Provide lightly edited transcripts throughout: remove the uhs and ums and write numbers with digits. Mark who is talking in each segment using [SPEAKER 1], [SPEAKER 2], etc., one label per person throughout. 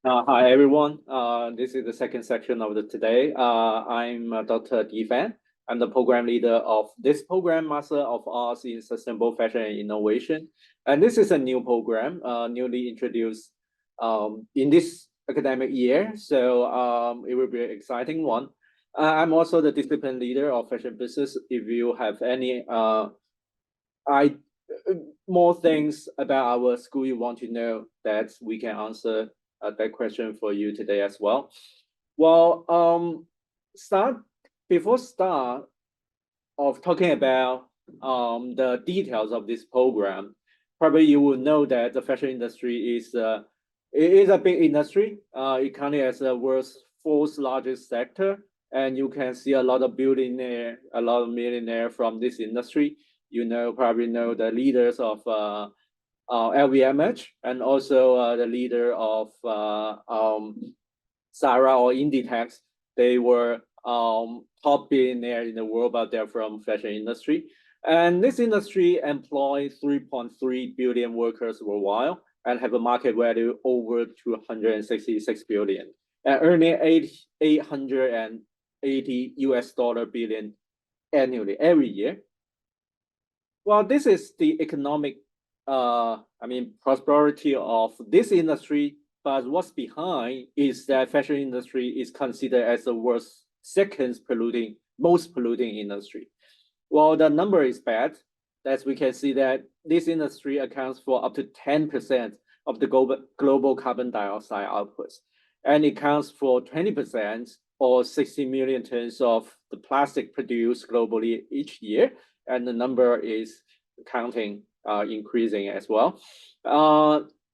[SPEAKER 1] Hi everyone. This is the second section of the today. I'm Dr. Di Fan. I'm the program leader of this program, Master of Arts in Sustainable Fashion and Innovation. And this is a new program, newly introduced in this academic year. So it will be an exciting one. I'm also the discipline leader of fashion business. If you have any I more things about our school you want to know, that we can answer that question for you today as well. Well, start before start of talking about the details of this program. Probably you will know that the fashion industry is it is a big industry. It currently as the world's fourth largest sector, and you can see a lot of billionaire, a lot of millionaire from this industry. You know, probably know the leaders of LVMH and also the leader of Zara or Inditex. They were top billionaire in the world, but they're from fashion industry. And this industry employs 3.3 billion workers worldwide and have a market value over 266 billion and earning 880 US dollar billion annually every year. Well, this is the economic, prosperity of this industry. But what's behind is that fashion industry is considered as the world's most polluting industry. Well, the number is bad. As we can see that this industry accounts for up to 10% of the global carbon dioxide outputs, and it accounts for 20% or 60 million tons of the plastic produced globally each year, and the number is increasing as well.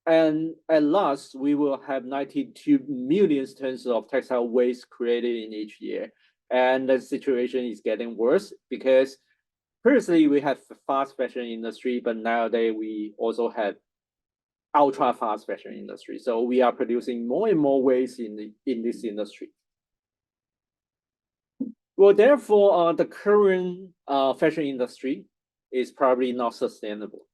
[SPEAKER 1] And at last, we will have 92 million tons of textile waste created in each year. And the situation is getting worse because previously we have fast fashion industry, but nowadays we also have ultra fast fashion industry. So we are producing more and more waste in this industry. Well, therefore, the current fashion industry is probably not sustainable.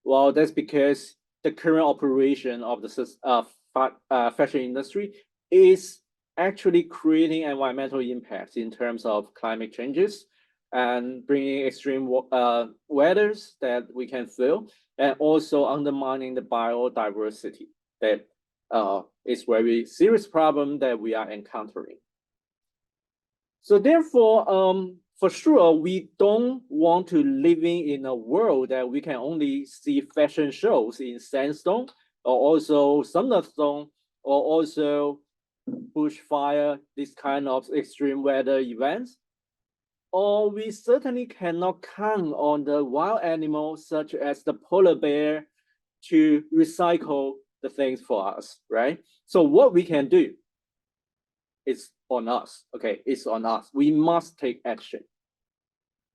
[SPEAKER 1] Well, that's because the current operation of the fashion industry is actually creating environmental impacts in terms of climate changes and bringing extreme weathers that we can feel, and also undermining the biodiversity. That is a very serious problem that we are encountering. So therefore, for sure, we don't want to living in a world that we can only see fashion shows in sandstone or also thunderstorm or also bushfire, this kind of extreme weather events. Or we certainly cannot count on the wild animals such as the polar bear to recycle the things for us, right? So what we can do is on us, okay? It's on us. We must take action.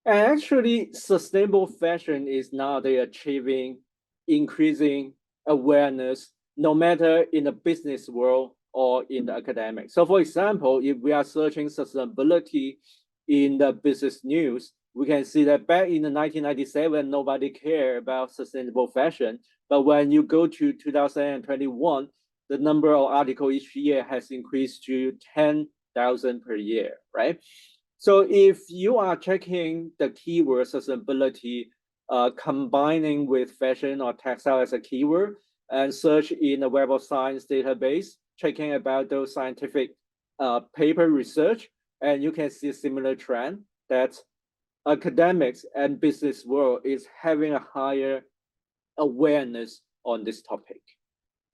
[SPEAKER 1] And actually, sustainable fashion is nowadays achieving increasing awareness, no matter in the business world or in the academic. So for example, if we are searching sustainability in the business news, we can see that back in the 1997, nobody cared about sustainable fashion. But when you go to 2021, the number of articles each year has increased to 10,000 per year, right? So if you are checking the keyword sustainability, combining with fashion or textile as a keyword, and search in the Web of Science database, checking about those scientific paper research, and you can see a similar trend that academics and business world is having a higher awareness on this topic.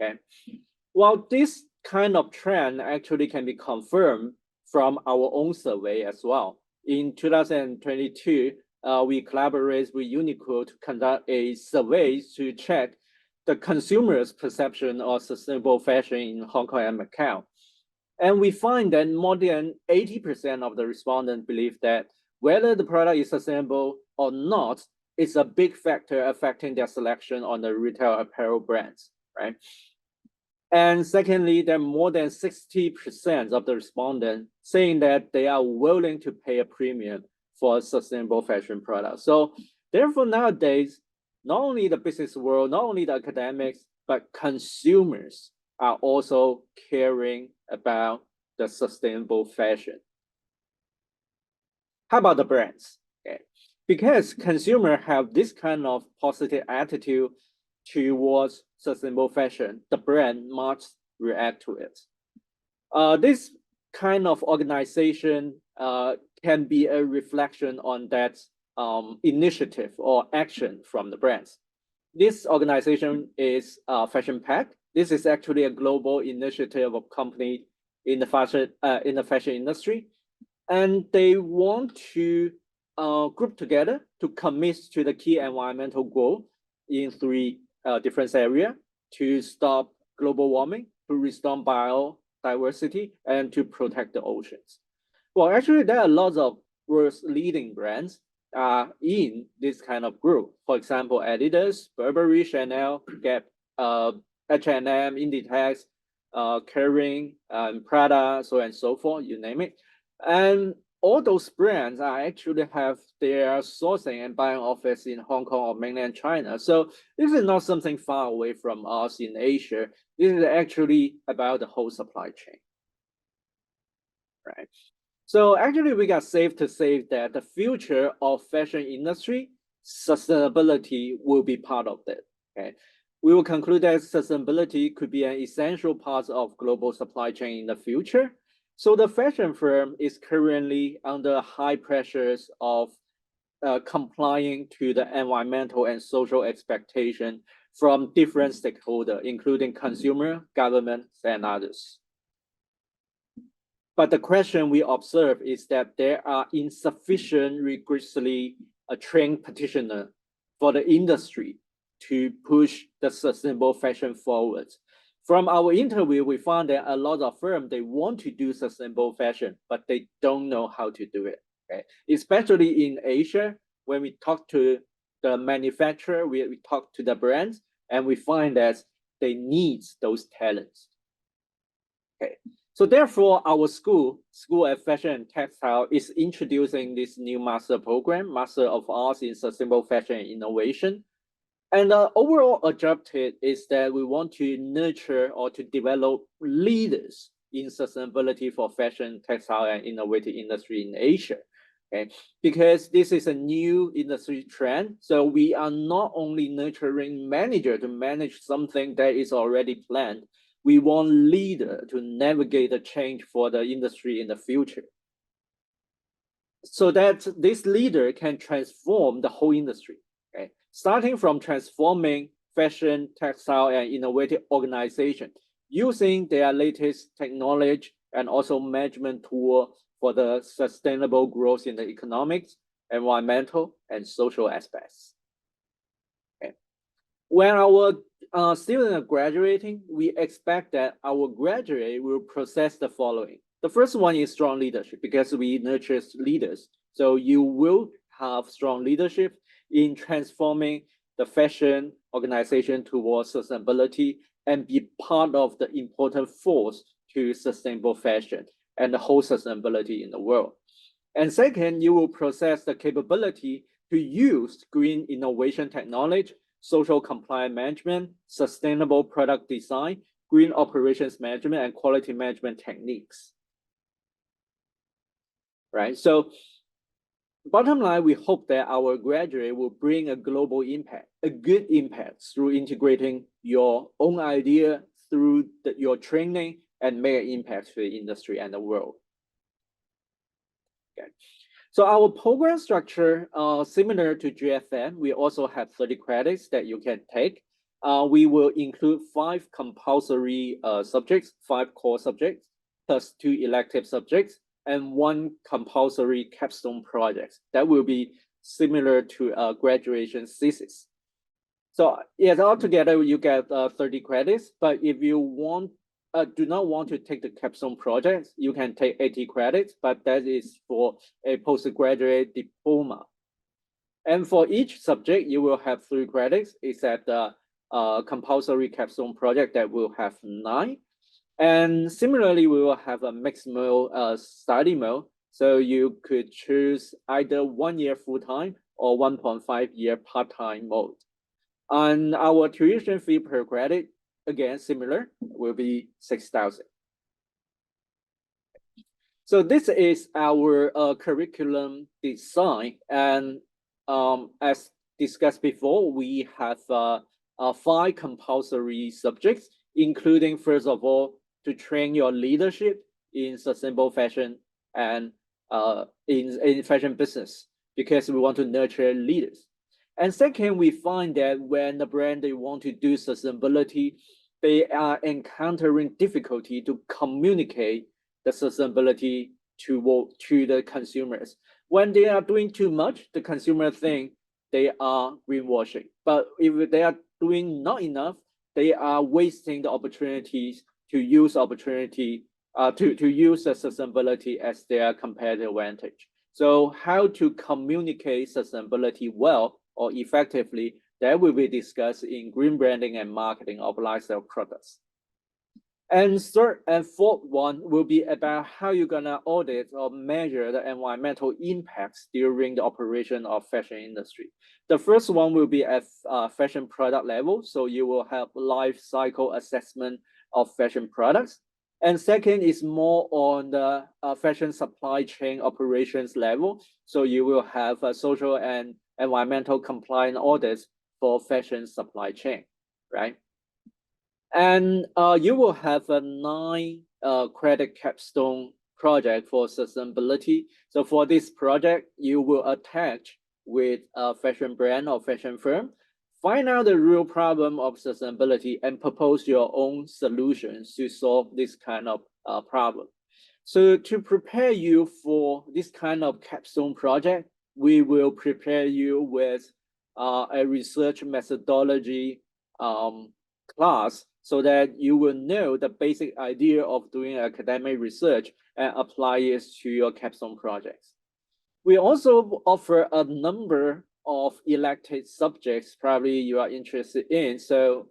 [SPEAKER 1] Okay, well, this kind of trend actually can be confirmed from our own survey as well. In 2022, we collaborated with Uniqlo to conduct a survey to check the consumer's perception of sustainable fashion in Hong Kong and Macau. And we find that more than 80% of the respondents believe that whether the product is sustainable or not is a big factor affecting their selection on the retail apparel brands, right? And secondly, there are more than 60% of the respondents saying that they are willing to pay a premium for a sustainable fashion product. So therefore, nowadays, not only the business world, not only the academics, but consumers are also caring about the sustainable fashion. How about the brands? Okay. Because consumers have this kind of positive attitude towards sustainable fashion, the brand must react to it. This kind of organization can be a reflection on that initiative or action from the brands. This organization is Fashion Pact. This is actually a global initiative of company in the fashion industry, and they want to group together to commit to the key environmental goal in three different areas: to stop global warming, to restore biodiversity, and to protect the oceans. Well, actually, there are lots of world's leading brands in this kind of group. For example, Adidas, Burberry, Chanel, Gap, H&M, Inditex, Kering, Prada, so on and so forth, you name it. And all those brands are actually have their sourcing and buying office in Hong Kong or mainland China. So this is not something far away from us in Asia. This is actually about the whole supply chain, right? So actually, we got safe to say that the future of fashion industry, sustainability will be part of that. Okay, we will conclude that sustainability could be an essential part of global supply chain in the future. So the fashion firm is currently under high pressures of complying to the environmental and social expectation from different stakeholders, including consumer, governments, and others. But the question we observe is that there are insufficient rigorously trained practitioners for the industry to push the sustainable fashion forward. From our interview, we found that a lot of firms, they want to do sustainable fashion, but they don't know how to do it. Okay? Especially in Asia, when we talk to the manufacturer, we talk to the brands, and we find that they need those talents. Okay. So therefore, our School of Fashion and Textile, is introducing this new master program, Master of Arts in Sustainable Fashion and Innovation. And the overall objective is that we want to nurture or to develop leaders in sustainability for fashion, textile, and innovative industry in Asia. Okay? Because this is a new industry trend. So we are not only nurturing manager to manage something that is already planned. We want leader to navigate the change for the industry in the future, so that this leader can transform the whole industry. Okay? Starting from transforming fashion, textile, and innovative organization using their latest technology and also management tool for the sustainable growth in the economics, environmental, and social aspects. Okay. When our students are graduating, we expect that our graduate will possess the following. The first one is strong leadership, because we nurture leaders. So you will have strong leadership in transforming the fashion organization towards sustainability and be part of the important force to sustainable fashion and the whole sustainability in the world. And second, you will possess the capability to use green innovation technology, social compliance management, sustainable product design, green operations management, and quality management techniques. Right? So bottom line, we hope that our graduate will bring a global impact, a good impact, through integrating your own idea through your training and make an impact to the industry and the world. Okay. So our program structure, similar to GFM, we also have 30 credits that you can take. We will include 5 compulsory subjects, 5 core subjects, plus 2 elective subjects, and 1 compulsory capstone project. That will be similar to a graduation thesis. So yes, altogether you get 30 credits, but if you do not want to take the capstone project, you can take 80 credits, but that is for a postgraduate diploma. And for each subject, you will have 3 credits, except the compulsory capstone project that will have 9. And similarly, we will have a mixed mode study mode. So you could choose either 1 year full-time or 1.5 year part-time mode. And our tuition fee per credit again, similar, will be 6,000. So this is our curriculum design. And as discussed before, we have 5 compulsory subjects, including, first of all, to train your leadership in sustainable fashion and in fashion business, because we want to nurture leaders. And second, we find that when the brand they want to do sustainability, they are encountering difficulty to communicate the sustainability to the consumers. When they are doing too much, the consumer think they are greenwashing. But if they are doing not enough, they are wasting the opportunities to use to use the sustainability as their competitive advantage. So how to communicate sustainability well or effectively, that will be discussed in green branding and marketing of lifestyle products. And third and fourth one will be about how you're gonna audit or measure the environmental impacts during the operation of fashion industry. The first one will be at fashion product level. So you will have life cycle assessment of fashion products. And second is more on the fashion supply chain operations level. So you will have social and environmental compliance audits for fashion supply chain, right? And you will have a 9 credit capstone project for sustainability. So for this project, you will attach with a fashion brand or fashion firm, find out the real problem of sustainability and propose your own solutions to solve this kind of problem. So to prepare you for this kind of capstone project, we will prepare you with a research methodology class, so that you will know the basic idea of doing academic research and apply it to your capstone projects. We also offer a number of elected subjects probably you are interested in. So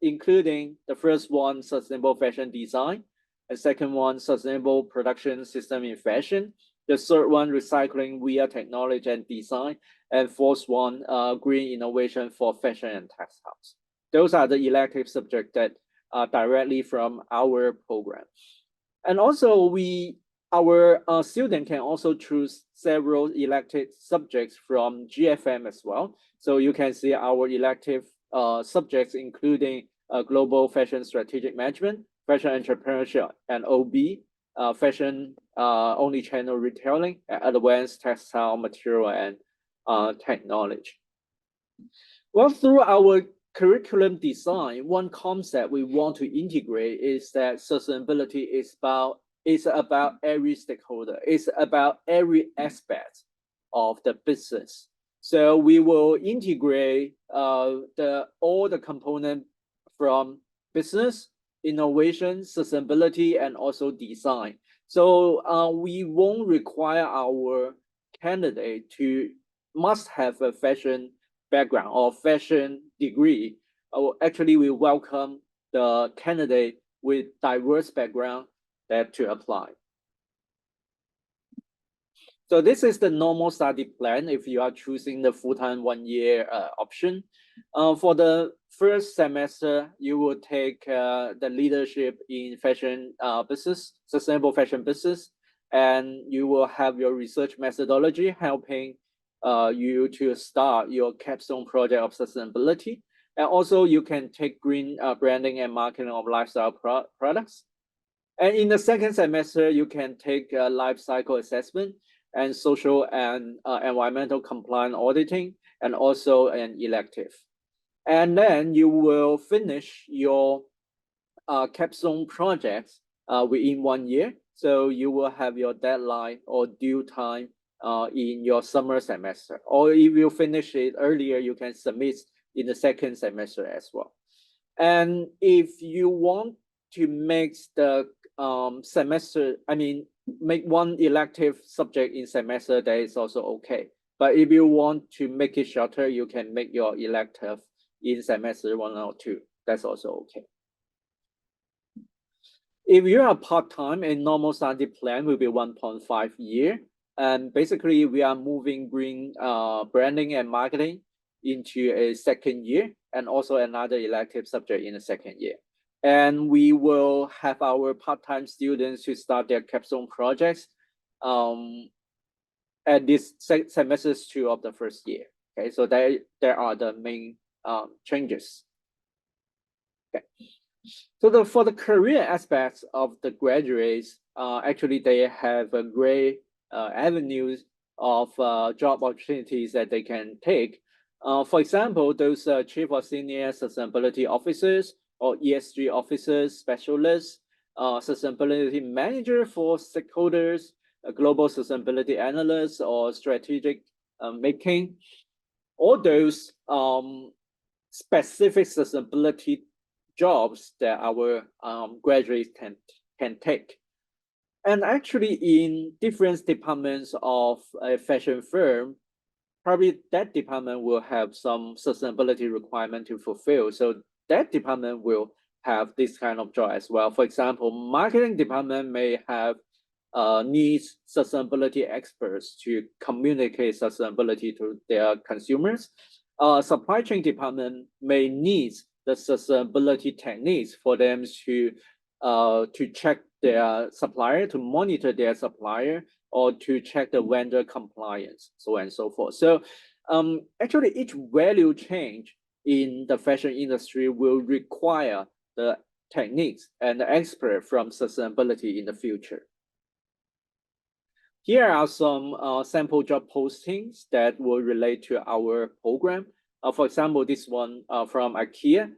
[SPEAKER 1] including the first one, sustainable fashion design, the second one, sustainable production system in fashion, the third one, recycling via technology and design, and fourth one, green innovation for fashion and textiles. Those are the elective subjects that are directly from our program. And also our student can also choose several elective subjects from GFM as well. So you can see our elective subjects, including global fashion strategic management, fashion entrepreneurship and OB, fashion omnichannel retailing, advanced textile material and technology. Well, through our curriculum design, one concept we want to integrate is that sustainability is about every stakeholder. It's about every aspect of the business. So we will integrate all the components from business, innovation, sustainability, and also design. So we won't require our candidate to must have a fashion background or fashion degree. Actually, we welcome the candidate with diverse background that to apply. So this is the normal study plan if you are choosing the full-time 1-year option. For the first semester, you will take the leadership in fashion business, sustainable fashion business, and you will have your research methodology helping you to start your capstone project of sustainability. And also you can take green branding and marketing of lifestyle products. And in the second semester, you can take life cycle assessment and social and environmental compliance auditing, and also an elective. And then you will finish your capstone projects within 1 year. So you will have your deadline or due time in your summer semester. Or if you finish it earlier, you can submit in the second semester as well. And if you want to make the make one elective subject in semester, that is also okay. But if you want to make it shorter, you can make your elective in semester 1 or 2. That's also okay. If you are part-time, a normal study plan will be 1.5 year. And basically, we are moving green branding and marketing into a second year. and also another elective subject in the second year. And we will have our part-time students to start their capstone projects at this semester 2 of the first year. Okay, so there are the main changes. Okay, so for the career aspects of the graduates, actually they have a great avenues of job opportunities that they can take. For example, those chief or senior sustainability officers or ESG officers, specialists, sustainability manager for stakeholders, a global sustainability analyst or strategic making, all those specific sustainability jobs that our graduates can take. And actually in different departments of a fashion firm, probably that department will have some sustainability requirement to fulfill. So that department will have this kind of job as well. For example, marketing department may have needs sustainability experts to communicate sustainability to their consumers. Supply chain department may need the sustainability techniques for them to check their supplier, to monitor their supplier, or to check the vendor compliance, so on and so forth. So actually each value change in the fashion industry will require the techniques and the expert from sustainability in the future. Here are some sample job postings that will relate to our program. For example, this one from IKEA.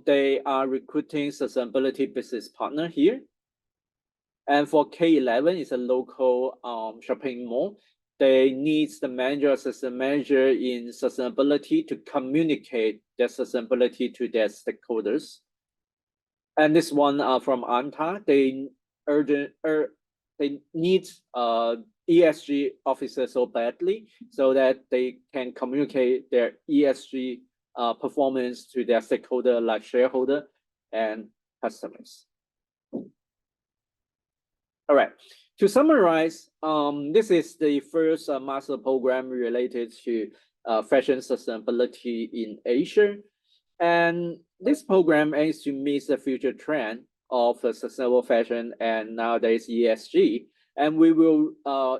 [SPEAKER 1] They are recruiting sustainability business partner here. And for K11, it's a local shopping mall. They need the manager, assistant manager in sustainability to communicate their sustainability to their stakeholders. And this one from Anta, they need ESG officers so badly so that they can communicate their ESG performance to their stakeholder like shareholder and customers. All right, to summarize, this is the first master program related to fashion sustainability in Asia. And this program aims to meet the future trend of sustainable fashion and nowadays ESG. And we will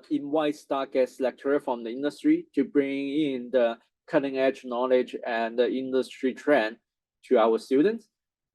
[SPEAKER 1] invite star guest lecturer from the industry to bring in the cutting edge knowledge and the industry trend to our students.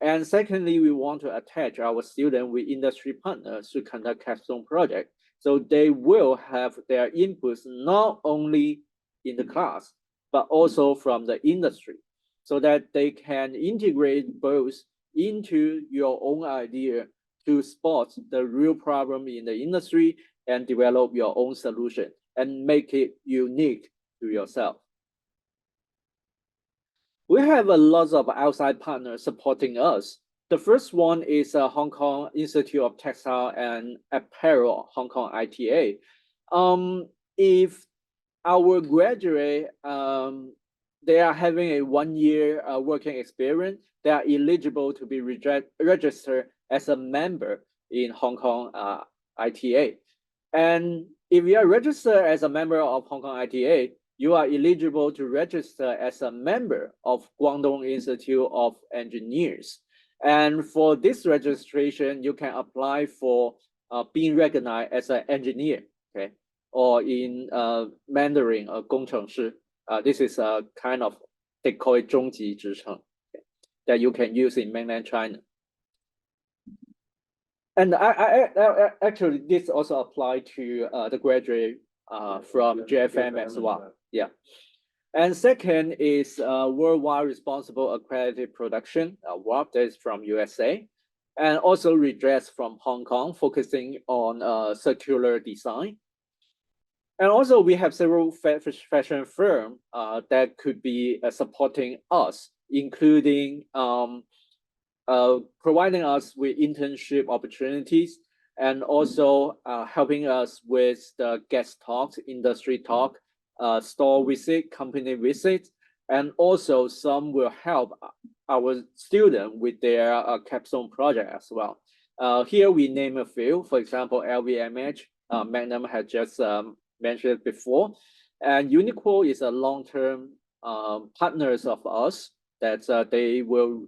[SPEAKER 1] And secondly, we want to attach our students with industry partners to conduct capstone projects. So they will have their inputs not only in the class, but also from the industry, so that they can integrate both into your own idea to spot the real problem in the industry and develop your own solution and make it unique to yourself. We have a lot of outside partners supporting us. The first one is Hong Kong Institute of Textile and Apparel, Hong Kong ITA. If our graduate, they are having a 1 year working experience, they are eligible to be registered as a member in Hong Kong ITA. And if you are registered as a member of Hong Kong ITA, you are eligible to register as a member of Guangdong Institute of Engineers. And for this registration, you can apply for being recognized as an engineer, okay? Or in Mandarin, 工程师. This is a kind of, they call it 中级职称, okay, that you can use in mainland China. And actually, this also applies to the graduate from JFM as well. Yeah. And second is Worldwide Responsible Accredited Production, WAP, that is from USA, and also Redress from Hong Kong, focusing on circular design. And also we have several fashion firms that could be supporting us, including providing us with internship opportunities, and also helping us with the guest talks, industry talk, store visit, company visit, and also some will help our students with their capstone project as well. Here we name a few, for example, LVMH, Magnum had just mentioned before, and Uniqlo is a long-term partners of us. that they will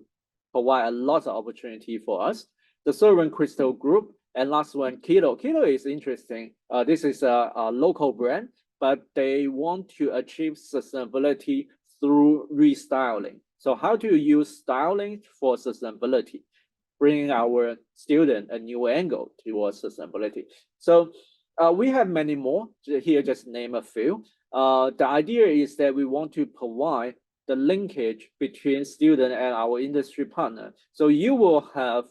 [SPEAKER 1] provide a lot of opportunity for us. The third one, Crystal Group, and last one, Kilo. Kilo is interesting. This is a local brand, but they want to achieve sustainability through restyling. So how do you use styling for sustainability? Bringing our student a new angle towards sustainability. So we have many more. Here, just name a few. The idea is that we want to provide the linkage between student and our industry partner. So you will have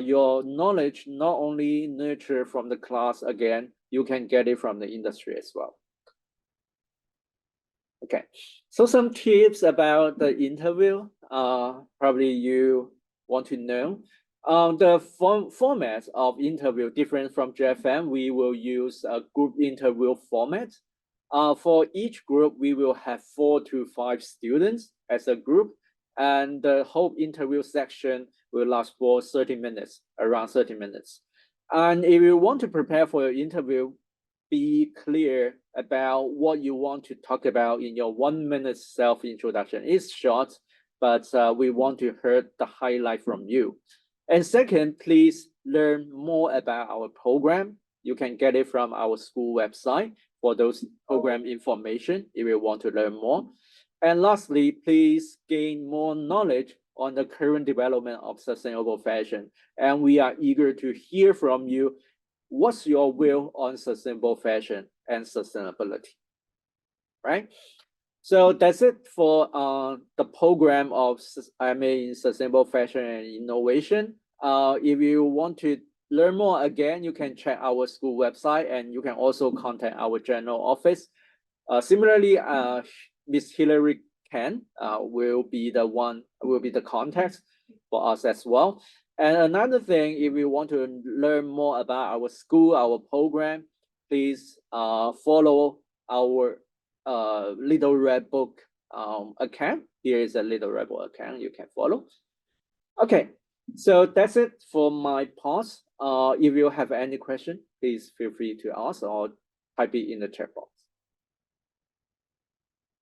[SPEAKER 1] your knowledge not only nurtured from the class again, you can get it from the industry as well. Okay, so some tips about the interview. Probably you want to know. The format of interview different from JFM. We will use a group interview format. For each group, we will have 4 to 5 students as a group, and the whole interview section will last for 30 minutes, around 30 minutes. And if you want to prepare for your interview, be clear about what you want to talk about in your 1-minute self-introduction. It's short, but we want to hear the highlight from you. And second, please learn more about our program. You can get it from our school website for those program information if you want to learn more. And lastly, please gain more knowledge on the current development of sustainable fashion. And we are eager to hear from you. What's your view on sustainable fashion and sustainability, right? So that's it for the program of sustainable fashion and innovation. If you want to learn more, again, you can check our school website, and you can also contact our general office. Similarly, Miss Hillary Ken will be the contact for us as well. And another thing, if you want to learn more about our school, our program, please follow our Little Red Book account. Here is a Little Red Book account you can follow. Okay, so that's it for my part. If you have any question, please feel free to ask or type it in the chat box.